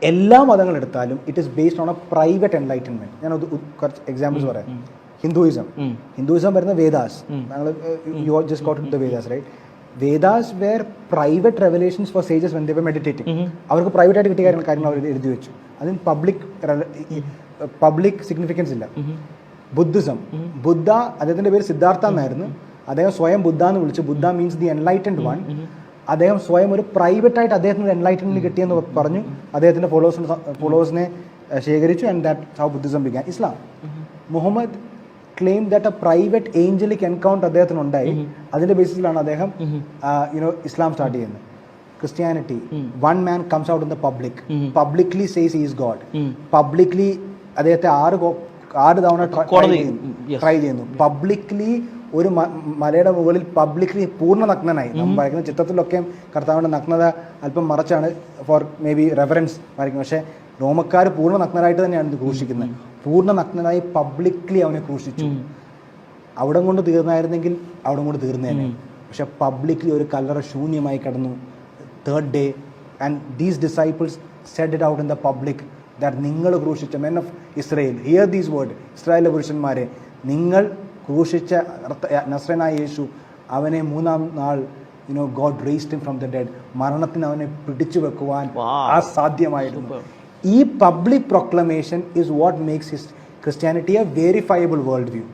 എല്ലാ മതങ്ങളെടുത്താലും it is based on a private enlightenment. ഞാൻ കുറച്ച് എക്സാമ്പിൾസ് പറയാം. ഹിന്ദുയിസം വരുന്ന Vedas, you just got to the Vedas, right? Vedas were private revelations for sages when they were meditating. അവർക്ക് പ്രൈവറ്റ് ആയിട്ട് കിട്ടിയ കാര്യങ്ങൾ അവർ എഴുതി വെച്ചു. അതിന് പബ്ലിക് സിഗ്നിഫിക്കൻസ് ഇല്ല. ബുദ്ധിസം, ബുദ്ധ, അദ്ദേഹത്തിന്റെ പേര് സിദ്ധാർത്ഥ എന്നായിരുന്നു. അദ്ദേഹം സ്വയം ബുദ്ധ എന്ന് വിളിച്ചു. Buddha means the enlightened one. അദ്ദേഹം സ്വയം ഒരു പ്രൈവറ്റ് ആയിട്ട് അദ്ദേഹത്തിന് എൻലൈറ്റൻമെന്റ് കിട്ടിയെന്ന് പറഞ്ഞു. അദ്ദേഹത്തിന്റെ ഫോളോവേഴ്സിനെ ശേഖരിച്ചു. And that how Buddhism began. Islam, Muhammad claim that a private angelic encounter അദ്ദേഹത്തിന് ഉണ്ടായി. അതിന്റെ ബേസിസിലാണ് അദ്ദേഹം ഇസ്ലാം സ്റ്റാർട്ട് ചെയ്യുന്നത്. Christianity, one man comes out in the public, publicly says he is God, publicly അദ്ദേഹത്തെ 6 തവണ ട്രൈ ചെയ്യുന്നു. പബ്ലിക്ലി ഒരു മലയുടെ മുകളിൽ പബ്ലിക്ലി പൂർണ്ണ നഗ്നനായി. നമ്മൾ വരയ്ക്കുന്ന ചിത്രത്തിലൊക്കെ കർത്താവിന്റെ നഗ്നത അല്പം മറച്ചാണ് ഫോർ മേ ബി റെഫറൻസ് വരയ്ക്കുന്നത്. പക്ഷേ റോമക്കാർ പൂർണ്ണ നഗ്നരായിട്ട് തന്നെയാണ് ഇത് ക്രൂശിക്കുന്നത്. പൂർണ്ണ നഗ്നനായി പബ്ലിക്ലി അവനെ ക്രൂശിച്ചു. അവിടം കൊണ്ട് തീർന്നായിരുന്നെങ്കിൽ അവിടം കൊണ്ട് തീർന്നേനെ. പക്ഷെ പബ്ലിക്ലി ഒരു കല്ലറ ശൂന്യമായി കിടന്നു. Third day and these disciples said it out in the public that നിങ്ങൾ ക്രൂശിച്ച men of Israel, hear these word, ഇസ്രായേലിലെ പുരുഷന്മാരെ, നിങ്ങൾ ക്രൂശിച്ച നസ്രനായ യേശു, അവനെ 3-ാം നാൾ God raised him from the dead, മരണത്തിന് അവനെ പിടിച്ചു വെക്കുവാൻ അസാധ്യമായിരുന്നു. ഈ public proclamation is what makes his Christianity a verifiable world view.